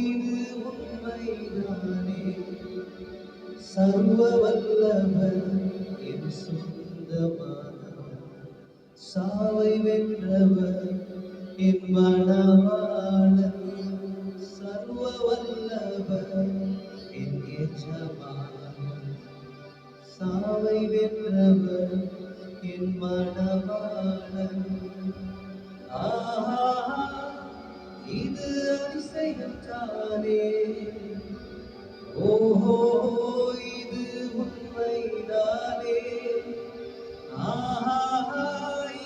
இது உண்மைதானே, சர்வ வல்லவர் என் சொந்தமானவர், சாவை வென்றவர் என் மணவாளன், சர்வ வல்லவர் என் எஜமானன், சாவை வென்றவர் என் மணவாளன். இது அதிசயத்தானே, ஓஹோ இது உண்மைதானே,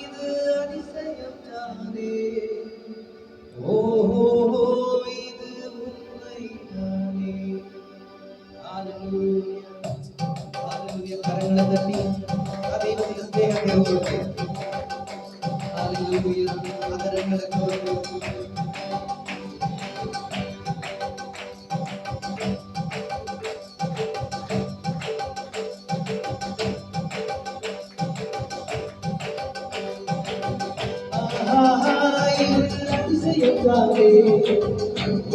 இது அதிசயத்தானே, ஓஹோ இது உண்மைதானே. ஹல்லேலூயா ஹல்லேலூயா. கரங்களை தட்டி தேவனுடைய ஸ்நேகத்தை ஓர்த்து ஹல்லேலூயா கரங்களை ஓர்த்து அதிசயத்தானே,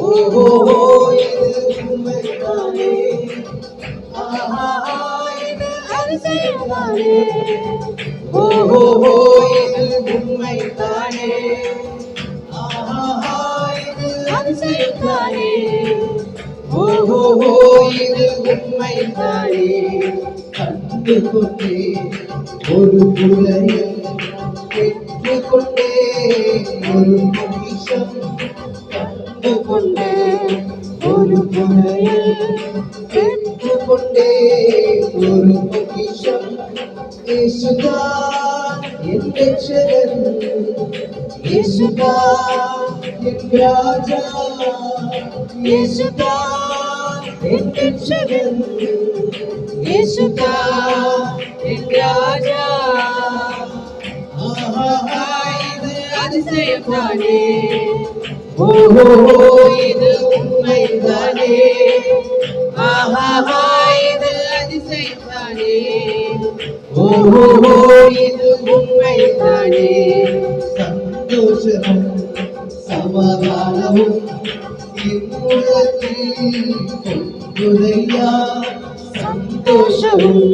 ஓஹோ இது உண்மைதானே, இது அதிசயத்தானே, ஓஹோ இது உண்மைதானே, இது அதிசயத்தானே, ஓஹோ இது உண்மைதானே. கண்டு கொண்டே ஒரு புலையை பெற்றுக்கொண்டே ஒரு பொக்கிஷம், கண்டு கொண்டே ஒரு புலையை பெற்றுக்கொண்டே ஒரு பொக்கிஷம். இயேசுதான் என் ரட்சகன், இயேசுதான் என் ராஜா, இயேசுதான் என் ரட்சகன், இயேசுதான் என் ராஜா. இது அதிசயத்தானே, ஓஹோ இது உண்மைதானே, இது அதிசயத்தானே, ஓஹோ இது உண்மைதானே. சந்தோஷமும் சமாதானமும் என் உள்ளத்தில் பொங்குதையா, சந்தோஷமும்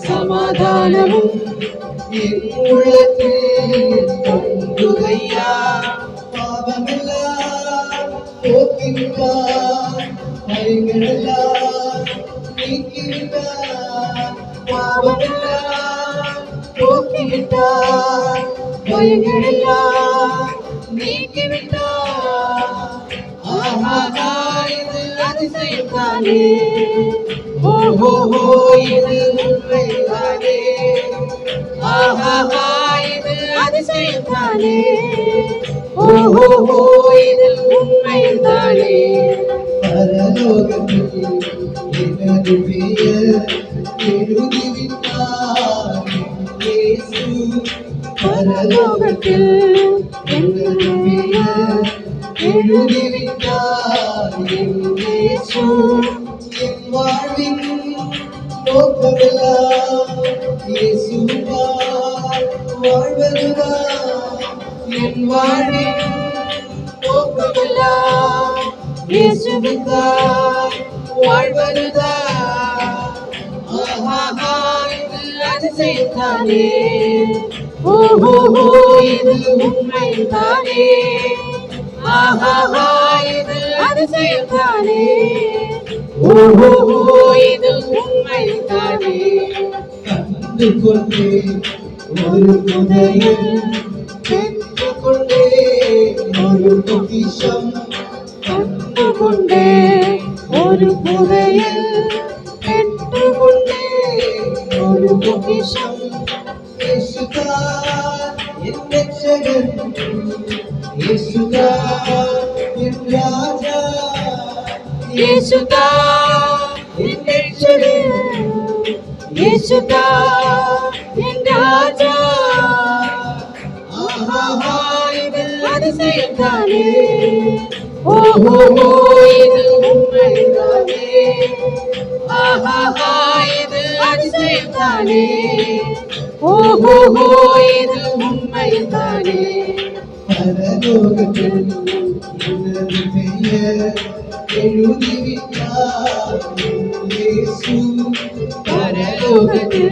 சமாதானமும் என் உள்ளத்தில் பொங்குதையா. பாவமெல்லாம் போக்கிவிட்டார், பழிகளெல்லாம் நீக்கிவிட்டார், பாவமெல்லாம் போக்கிவிட்டார், பழிகளெல்லாம் நீக்கிவிட்டார். இது அதிசயத்தானே, ஓஹோ இது உண்மைதானே, இது அதிசயத்தானே, ஓஹோ இது உண்மைதானே. பரலோகத்தில் எனது பெயர் எழுதிவிட்டார் இயேசு, பரலோகத்தில் எனது பெயர் எழுதிவிட்டார் இயேசு. என் வாழ்வின் நோக்கமெல்லாம் இயேசுவால் வாழ்வதுதான், என் வாழ்வின் நோக்கமெல்லாம் இயேசுவுக்காய் வாழ்வதுதான். இது அதிசயத்தானே, ஓஹோ இது உண்மைதானே, இது அதிசயத்தானே, ஓஹோ இது உண்மைதானே. கண்டு கொண்டே ஒரு புதையல் பெற்றுக்கொண்டே ஒரு பொக்கிஷம், கண்டு கொண்டே ஒரு புதையல் பெற்றுக்கொண்டே ஒரு பொக்கிஷம். இயேசுதான் என் ரட்சகன், இயேசுதான் என் ராஜா, இயேசுதான் என் ரட்சகன், இயேசுதான் என் ராஜா. இது அதிசயத்தானே, ஓஹோ இது உண்மைதானே, இது அதிசயத்தானே, ஓஹோ இது உண்மைதானே. பரலோகத்தில் எனது பெயர் പരലോകത്തിൽ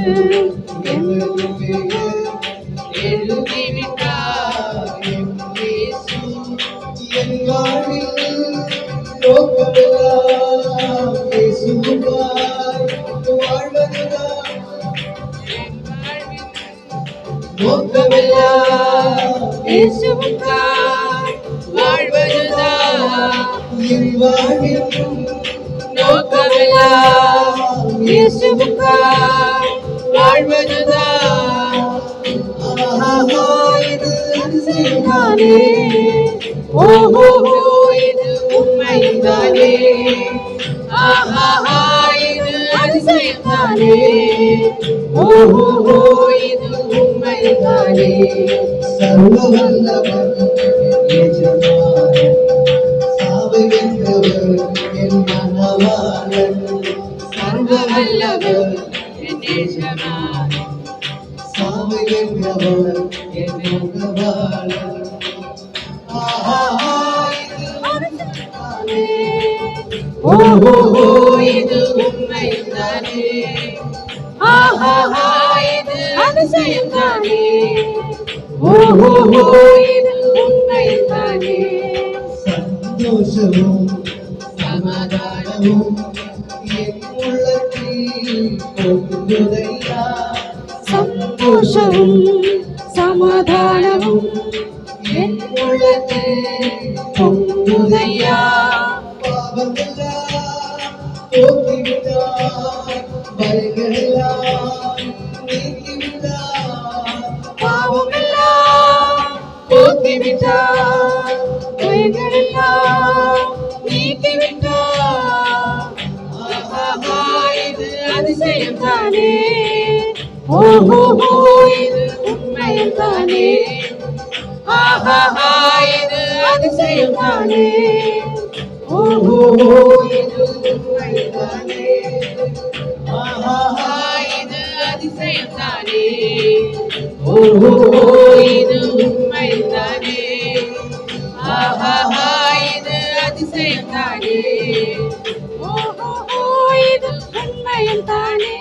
இது உண்மைதானே, இது அதிசயம்தானே, இது உண்மைதானே. சர்வவல்லவர் எஜமானன், சாவுகின்றவர் என் மனவாளன். சர்வவல்லவர் என் எஜமானன், சாவுகின்றவர் என் மனவாளன். இது உண்மைதானே, இது அதிசயம்தானே, இது உண்மைதானே. சந்தோஷமும் சமாதானமும் என் உள்ளத்தில் பொங்குதையா. சந்தோஷமும் சமாதானமும் என் உள்ளத்தில் பொங்குதையா. பாவமெல்லாம் போக்கிவிட்டார், பயங்களெல்லாம் நீக்கிவிட்டார். பாவமெல்லாம் போக்கிவிட்டார், பயங்களெல்லாம் நீக்கிவிட்டார். இது அதிசயம்தானே, இது உண்மைதானே, இது அதிசயம்தானே, இது உண்மைதானே, இது அதிசயம்தானே, இது உண்மைதானே, இது அதிசயம்தானே, இது உண்மைதானே.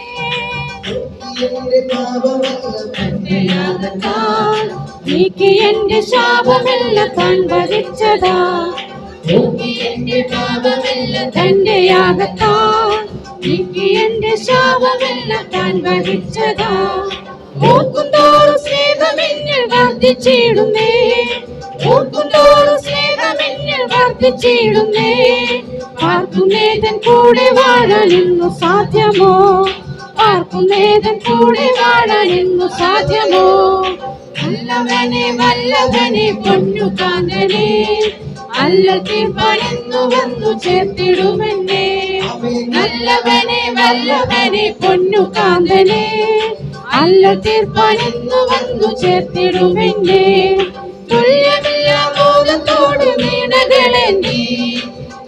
നീക്കി എന്റെ ശാപമെല്ലാം താൻ വഹിച്ചതാ, തന്റെ യാഗത്താൽ നീക്കി എന്റെ ശാപമെല്ലാം താൻ വഹിച്ചതാ. ഓർക്കുന്തോറും സ്നേഹമെന്നിൽ വർദ്ധിച്ചിടുന്നേ, ഓർക്കുന്തോറും സ്നേഹമെന്നിൽ വർദ്ധിച്ചിടുന്നേ. ആർക്കുന്നേതൻ കൂടെ വാഴാനെന്നു സാധ്യമോ, ആർക്കുന്നേതൻ കൂടെ വാഴാനെന്നു സാധ്യമോ. വല്ലവനെ വല്ലവനെ പൊന്നുകാന്തനെ, അല്ല തീർപ്പാനെന്നു വന്നു ചേർത്തിടുമെന്നെ. നല്ലവനെ വല്ലവനെ പൊന്നുകാന്തനെ, അല്ല തീർപ്പാനെന്നു വന്നു ചേർത്തിടുമെന്നെ. തുല്യമില്ല മോദത്തോട് വീണകളേന്തി,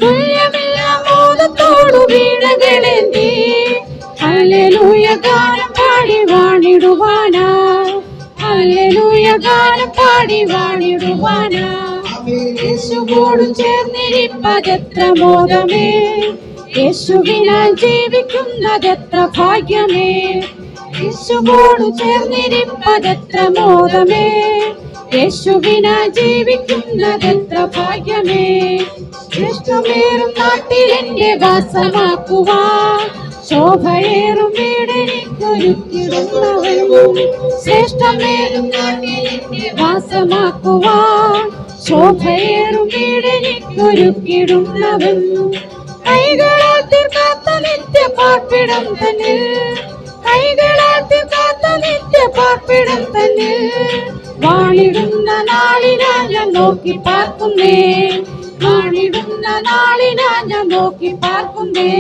തുല്യമില്ല മോദത്തോടു വീണകളേന്തി. ഹല്ലേലൂയ ഗാനം പാടി വാണിടുവാനാ, ഹല്ലേലൂയ ഗാനം പാടി വാണിടുവാനാ. യേശുവോട് ചേർന്നിരിപ്പതെത്ര മോദമേ, യേശുവിനാൽ ജീവിക്കുന്നതെത്ര ഭാഗ്യമേ. യേശുവോട് ചേർന്നിരിപ്പതെത്ര മോദമേ, യേശുവിനാൽ ജീവിക്കുന്നതെത്ര ഭാഗ്യമേ. ശ്രേഷ്ഠമേറും നാട്ടിൽ എന്റെ വാസമാക്കുവാൻ, ശോഭയേറും വീടെനിക്കൊരുക്കിടുന്നവനും. ശ്രേഷ്ഠമേറും നാട്ടിൽ എന്റെ വാസമാക്കുവാൻ, ശോഭയേറും വീടെനിക്കൊരുക്കിടുന്നവൻ. കൈകളാൽ തീർക്കാത്ത നിത്യ പാർപ്പിടം തന്നിൽ, കൈകളാൽ തീർക്കാത്ത നിത്യ പാർപ്പിടം തന്നിൽ. വാണിടുന്ന നാളിനാ ഞാൻ നോക്കി പാർക്കുന്നേ, വാണിടുന്ന നാളിനാ ഞാൻ നോക്കി പാർക്കുന്നേ.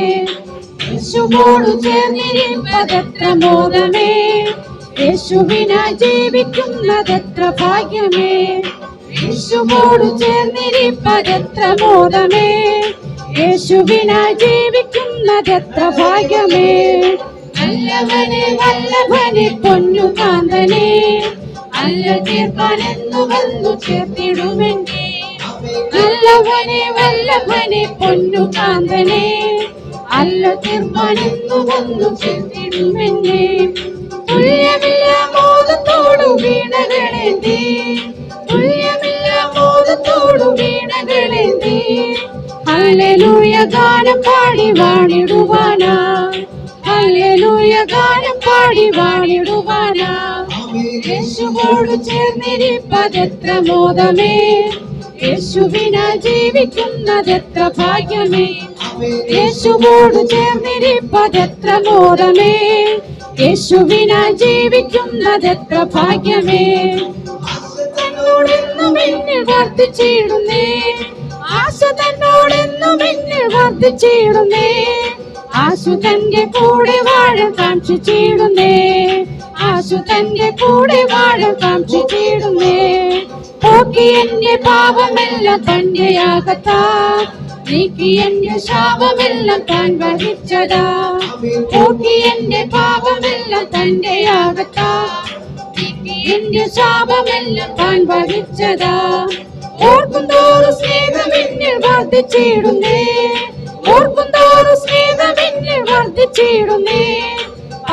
യേശുവോട് ചേർന്നിരിപ്പതെത്ര മോദമേ, യേശുവിനായി ജീവിക്കുന്നതെത്ര ഭാഗ്യമേ. യേശുവോട് ചേർന്നിരിപ്പതെത്ര മോദമേ, യേശുവിനായി ജീവിക്കുന്നതെത്ര ഭാഗ്യമേ. നല്ലവനെ വല്ലഭനെ പൊന്നുകാന്തനെ, അല്ല തീർപ്പാനെന്നു വന്നു ചേർത്തിടുമെന്നെ. നല്ലവനെ വല്ലഭനെ പൊന്നുകാന്തനെ അല്ല തീർപ്പാനെന്നു വന്നു ചേർത്തിടുമെന്നെ തുല്യമില്ല മോദത്തോടു വീണകളേന്തി തുല്യമില്ല മോദത്തോടു വീണകളേന്തി ഹല്ലേലൂയ ഗാനം പാടി വാണിടുവാനാ ഹല്ലേലൂയ ഗാനം പാടി വാണിടുവാനാ യേശുവോട് ചേർന്നിരിപ്പതെത്ര മോദമേ യേശുവിനാ ജീവിക്കുന്നതെത്ര ഭാഗ്യമേ യേശുവോട് ചേർന്നിരിപ്പതെത്ര മോദമേ യേശുവിനാ ജീവിക്കുന്നതെത്ര ഭാഗ്യമേ തന്നോടെന്നും എന്നിൽ വർദ്ധിച്ചിടുന്നേ ആശ തന്നോടെന്നും എന്നിൽ വർദ്ധിച്ചിടുന്നേ ആശു തന്റെ കൂടെ വാഴ കാക്ഷിച്ചിടുന്നേ ആശു തന്റെ കൂടെ വാഴ കാക്ഷിച്ചിടുന്നേ പോക്കി എന്റെ പാപമെല്ലാം തന്റെ യാഗത്താ നീക്കി എന്റെ ശാപമെല്ലാം താൻ വഹിച്ചതാ പോക്കി എന്റെ പാപമെല്ലാം തന്റെ യാഗത്താ നീക്കി എന്റെ ശാപമെല്ലാം താൻ വഹിച്ചതാ ഓർക്കുന്തോറും സ്നേഹമെന്നിൽ വർദ്ധിച്ചിടുന്നേ ഓർക്കുന്തോറും സ്നേഹമെന്നിൽ വർദ്ധിച്ചിടുന്നേ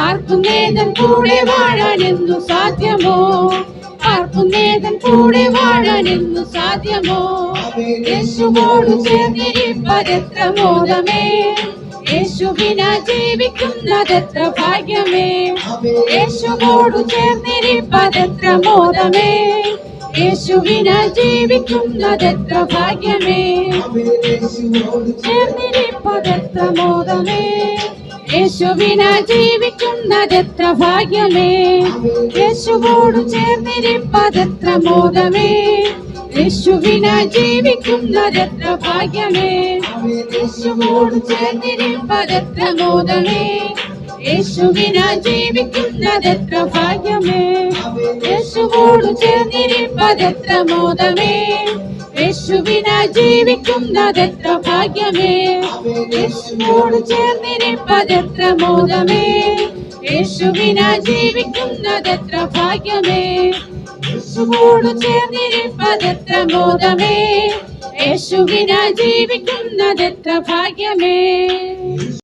ആർക്കുന്നേതൻ കൂടെ വാഴാനെന്നു സാധ്യമോ ആർക്കുന്നേതൻ കൂടെ വാഴാനെന്നു സാധ്യമോ യേശുവോട് ചേർന്നിരിപ്പതെത്ര മോദമേ യേശുവിനാ ജീവിക്കുന്നതെത്ര ഭാഗ്യമേ യേശുവോട് ചേർന്നിരിപ്പതെത്ര മോദമേ യേശുവിനാ ജീവിക്കുന്നതെത്ര ഭാഗ്യമേ ചേർന്നിരിപ്പതെത്ര മോദമേ യേശുവിനാ ജീവിക്കുന്നതെത്ര ഭാഗ്യമേ യേശുവോട് ചേർന്നിരിപ്പതെത്ര മോദമേ യേശുവിനാ ജീവിക്കുന്നതെത്ര ഭാഗ്യമേ യേശുവോട് ചേർന്നിരിപ്പതെത്ര മോദമേ യേശുവിനാ ജീവിക്കുന്നതെത്ര ഭാഗ്യമേ യേശുവോട് ചേർന്നിരിപ്പതെത്ര മോദമേ യേശുവിനാ ജീവിക്കുന്നതെത്ര ഭാഗ്യമേ യേശുവോട് ചേർന്നിരിപ്പതെത്ര മോദമേ യേശുവിനാ ജീവിക്കുന്നതെത്ര ഭാഗ്യമേ യേശുവോട് ചേർന്നിരിപ്പതെത്ര മോദമേ യേശുവിനാ ജീവിക്കുന്നതെത്ര ഭാഗ്യമേ